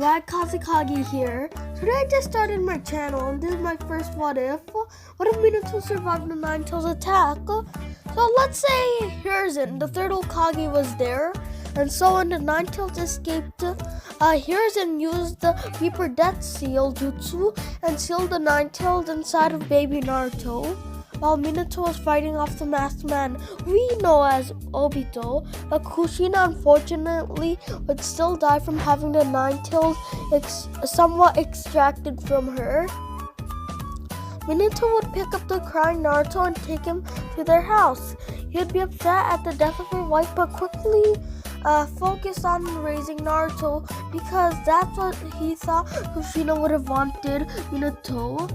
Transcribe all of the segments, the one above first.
Rad Kazekage here. Today I just started my channel and this is my first what if. What if Minato survived the Nine-Tails attack? So let's say Hiruzen, the third Hokage, was there, and so when the Nine-Tails escaped, Hiruzen used the Reaper Death Seal jutsu and sealed the Nine-Tails inside of baby Naruto. While Minato was fighting off the masked man we know as Obito, but Kushina unfortunately would still die from having the Nine-Tails somewhat extracted from her. Minato would pick up the crying Naruto and take him to their house. He would be upset at the death of her wife but quickly focus on raising Naruto because that's what he thought Kushina would have wanted Minato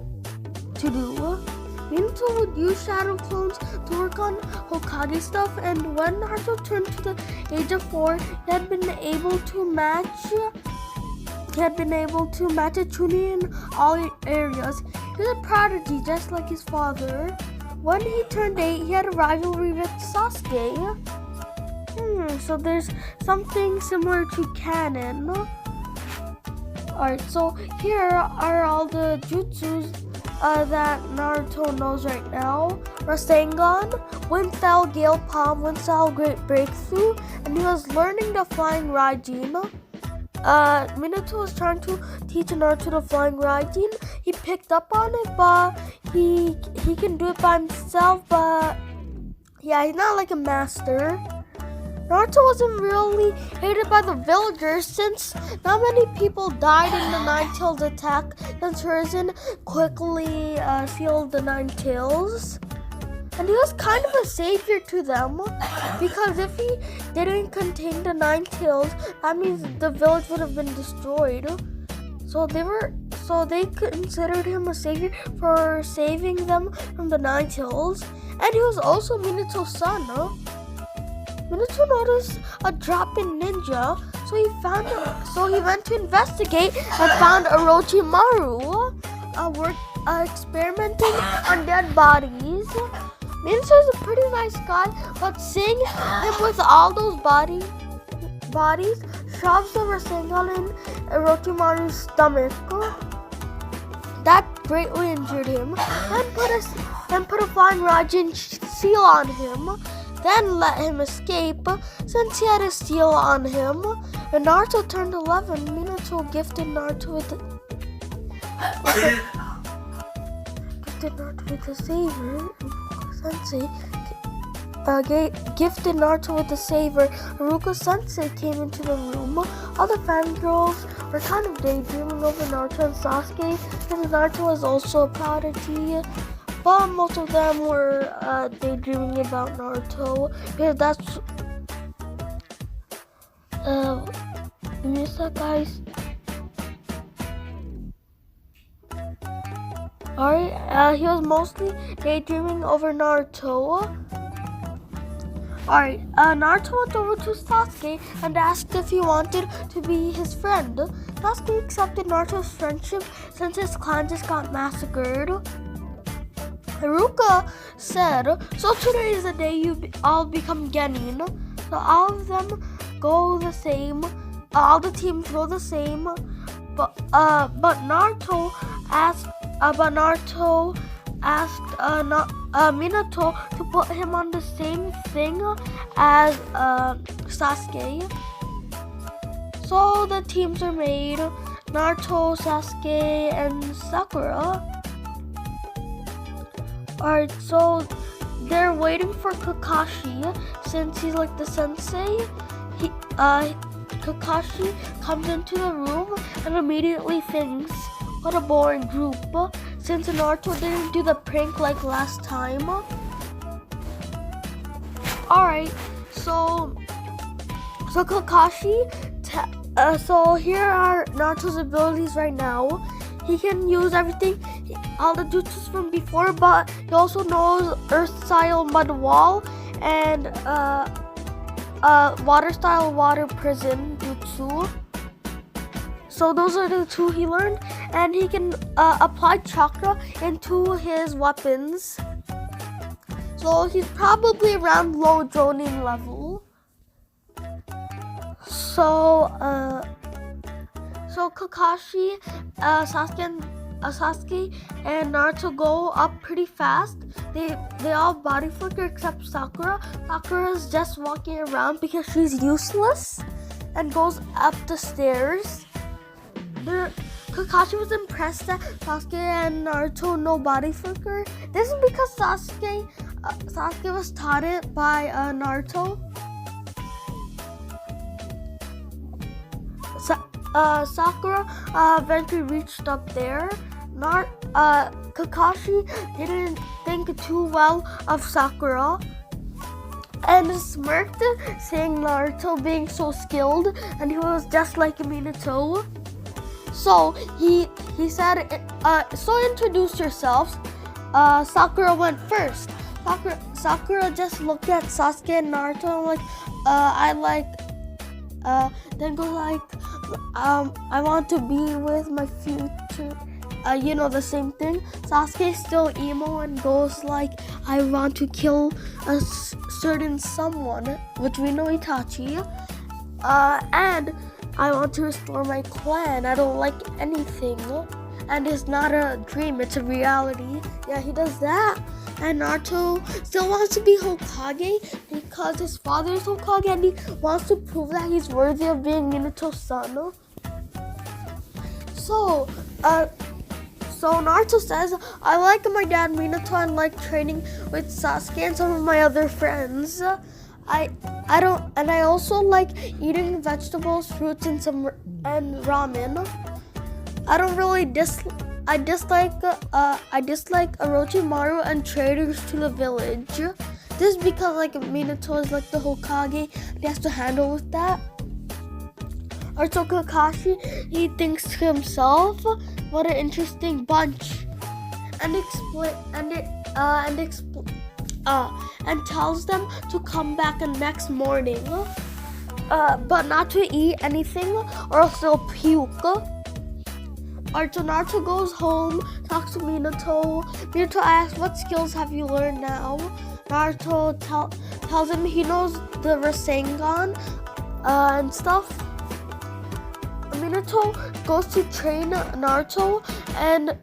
to do. Minato would use shadow clones to work on Hokage stuff, and when Naruto turned to the age of 4, he had been able to match a Chunin in all areas. He was a prodigy just like his father. When he turned 8, he had a rivalry with Sasuke. So there's something similar to canon. Alright, so here are all the jutsus that Naruto knows right now. Rasengan, Wind Style Gale Palm, Wind Style Great Breakthrough, and he was learning the Flying Raijin. Minato was trying to teach Naruto the Flying Raijin. He picked up on it, but he can do it by himself, but yeah, he's not like a master. Naruto wasn't really hated by the villagers since not many people died in the Nine-Tails attack since Hiruzen quickly sealed the Nine-Tails. And he was kind of a savior to them because if he didn't contain the Nine-Tails, that means the village would have been destroyed. So they considered him a savior for saving them from the Nine-Tails. And he was also Minato's son. Minato noticed a drop in ninja, so he went to investigate and found Orochimaru experimenting on dead bodies. Minato's a pretty nice guy, but seeing him with all those bodies shoves the Rasengan in Orochimaru's stomach. That greatly injured him, then put a Flying Raijin seal on him. Then let him escape since he had a seal on him. When Naruto turned 11, Minato gifted Naruto with the saber. Sensei gifted Naruto with the saber. Haruka Sensei came into the room. All the fangirls were kind of daydreaming over Naruto and Sasuke, and Naruto was also a prodigy. But most of them were daydreaming about Naruto because that's you missed that, guys. Alright, he was mostly daydreaming over Naruto. Alright, Naruto went over to Sasuke and asked if he wanted to be his friend. Sasuke accepted Naruto's friendship since his clan just got massacred. Haruka said, "So today is the day you all become Genin." So all of them go the same. All the teams go the same. But Naruto asked Minato to put him on the same thing as Sasuke. So the teams are made: Naruto, Sasuke, and Sakura. Alright, so they're waiting for Kakashi since he's like the sensei. Kakashi comes into the room and immediately thinks, what a boring group, since Naruto didn't do the prank like last time. Alright, so Kakashi, so here are Naruto's abilities right now. He can use everything, all the jutsus from before, but he also knows Earth Style Mud Wall and Water Style Water Prison jutsu. So those are the two he learned, and he can apply chakra into his weapons. So he's probably around low Jonin level. So So Kakashi, Sasuke and Naruto go up pretty fast. They all body flicker except Sakura. Sakura is just walking around because she's useless and goes up the stairs. Kakashi was impressed that Sasuke and Naruto no body flicker. This is because Sasuke was taught it by Naruto. Sakura eventually reached up there. Kakashi didn't think too well of Sakura and smirked, saying Naruto being so skilled and he was just like Minato. So he said, so introduce yourselves. Sakura went first. Sakura just looked at Sasuke and Naruto and then goes like, I want to be with my future. The same thing. Sasuke's still emo and goes like, I want to kill a certain someone, which we know Itachi. And I want to restore my clan. I don't like anything. And it's not a dream, it's a reality. Yeah, he does that. And Naruto still wants to be Hokage because his father is Hokage and he wants to prove that he's worthy of being Minato's son. So Naruto says, I like my dad Minato and like training with Sasuke and some of my other friends. I also like eating vegetables, fruits, and ramen. I dislike Orochimaru and traitors to the village. This is because Minato is like the Hokage. He has to handle with that. Also Kakashi, he thinks to himself, what an interesting bunch, and tells them to come back the next morning, but not to eat anything or else they'll puke. Alright, so Naruto goes home, talks to Minato. Minato asks, what skills have you learned now? Naruto tells him he knows the Rasengan and stuff. Minato goes to train Naruto, and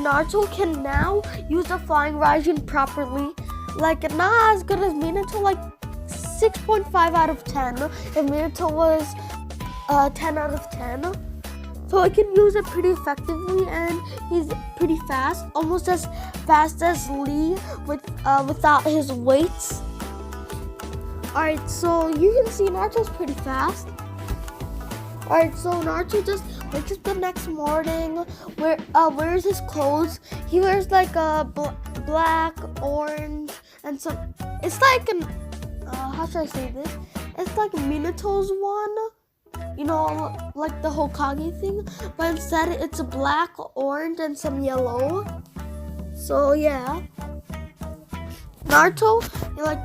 Naruto can now use the flying Raijin properly. Not as good as Minato, 6.5 out of 10. If Minato was 10 out of 10. So I can use it pretty effectively, and he's pretty fast, almost as fast as Lee without his weights. Alright, so you can see Naruto's pretty fast. Alright, so Naruto just wakes up the next morning, wears his clothes. He wears a black, orange, and some. It's how should I say this? It's like Minato's one. Like the Hokage thing, but instead it's black, orange, and some yellow. So yeah, Naruto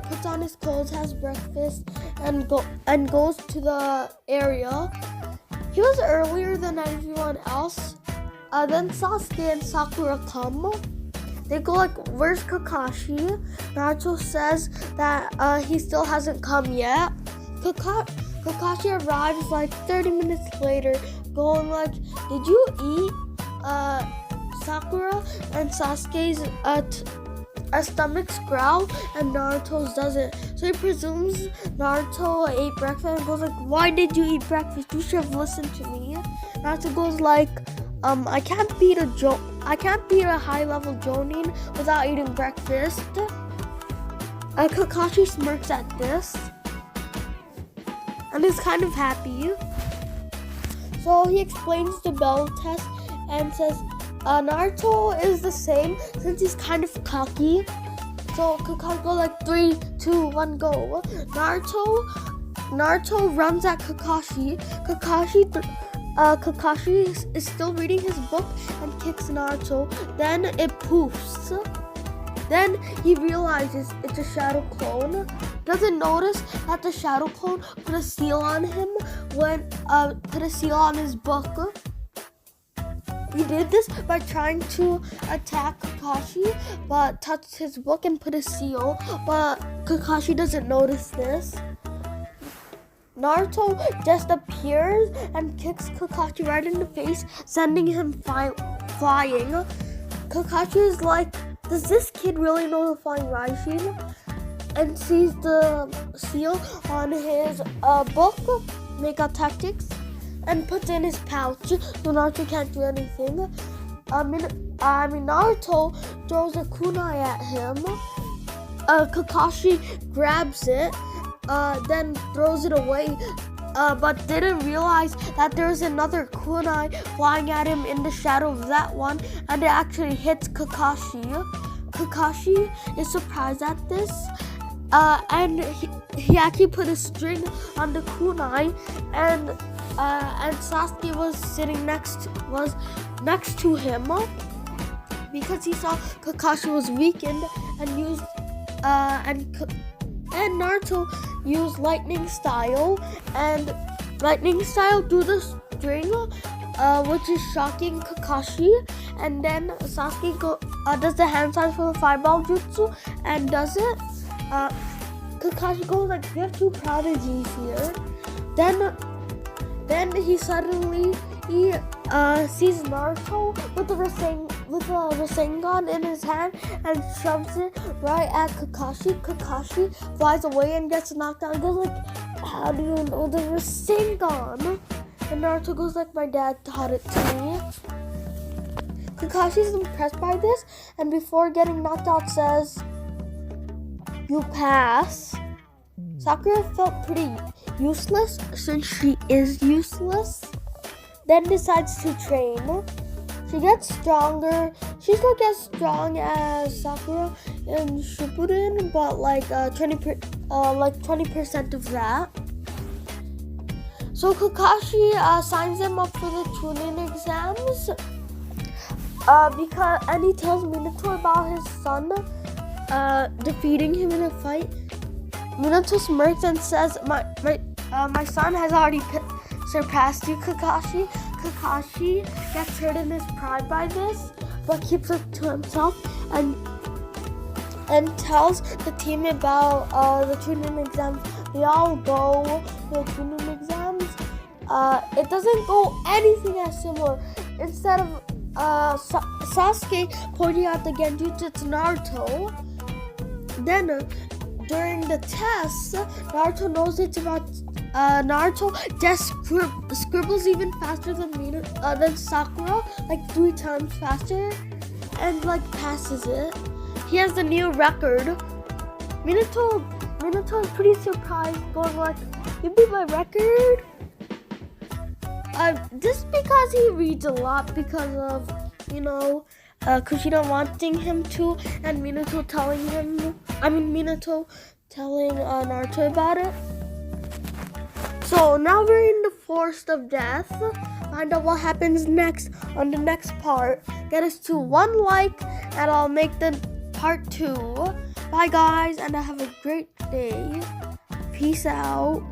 puts on his clothes, has breakfast, and goes to the area. He was earlier than everyone else. Then Sasuke and Sakura come. They go where's Kakashi? Naruto says that he still hasn't come yet. Kakashi arrives 30 minutes later, going did you eat Sakura and Sasuke's stomachs growl and Naruto's doesn't? So he presumes Naruto ate breakfast and goes why did you eat breakfast? You should have listened to me. Naruto goes I can't beat a high level Jonin without eating breakfast. Kakashi smirks at this and is kind of happy. So he explains the bell test and says Naruto is the same since he's kind of cocky. So Kakashi goes 3, 2, 1, go. Naruto runs at Kakashi. Kakashi is still reading his book and kicks Naruto. Then it poofs. Then he realizes it's a shadow clone. Doesn't notice that the shadow clone put a seal on him put a seal on his book. He did this by trying to attack Kakashi, but touched his book and put a seal. But Kakashi doesn't notice this. Naruto just appears and kicks Kakashi right in the face, sending him flying. Kakashi is like, does this kid really know the flying Raijin? And sees the seal on his book, Mega Tactics, and puts it in his pouch so Naruto can't do anything. Naruto throws a kunai at him. Kakashi grabs it, then throws it away, but didn't realize that there's another kunai flying at him in the shadow of that one, and it actually hits Kakashi. Kakashi is surprised at this, and he actually put a string on the kunai, and Sasuke was sitting next to him because he saw Kakashi was weakened and used and Naruto used lightning style through the string, which is shocking Kakashi. And then Sasuke does the hand sign for the fireball jutsu and does it. Kakashi goes like, "We have two prodigies here." Then he suddenly sees Naruto with a Rasengan in his hand and shoves it right at Kakashi. Kakashi flies away and gets knocked out. He goes like, "How do you know the Rasengan?" And Naruto goes like, "My dad taught it to me." Kakashi is impressed by this, and before getting knocked out says, "You pass." Sakura felt pretty useless since she is useless. Then decides to train. She gets stronger. She's not as strong as Sakura in Shippuden, but like 20% of that. So Kakashi signs him up for the Chunin exams. And he tells Minato about his son defeating him in a fight. Minato smirks and says, my son has already surpassed you, Kakashi." Kakashi gets hurt in his pride by this, but keeps it to himself and tells the team about the Chunin exams. They all go to the Chunin exams. It doesn't go anything as similar. Instead of Sasuke pointing out the Genjutsu to Naruto, then during the test, Naruto knows it's about Naruto just scribbles even faster than Sakura, like 3 times faster, and like passes it. He has the new record. Minato is pretty surprised, going like, "You beat my record?" Just because he reads a lot because of, Kushina wanting him to, and Minato telling Naruto about it. So now we're in the Forest of Death. Find out what happens next on the next part. Get us to 1 like, and I'll make the part 2. Bye guys, and have a great day. Peace out.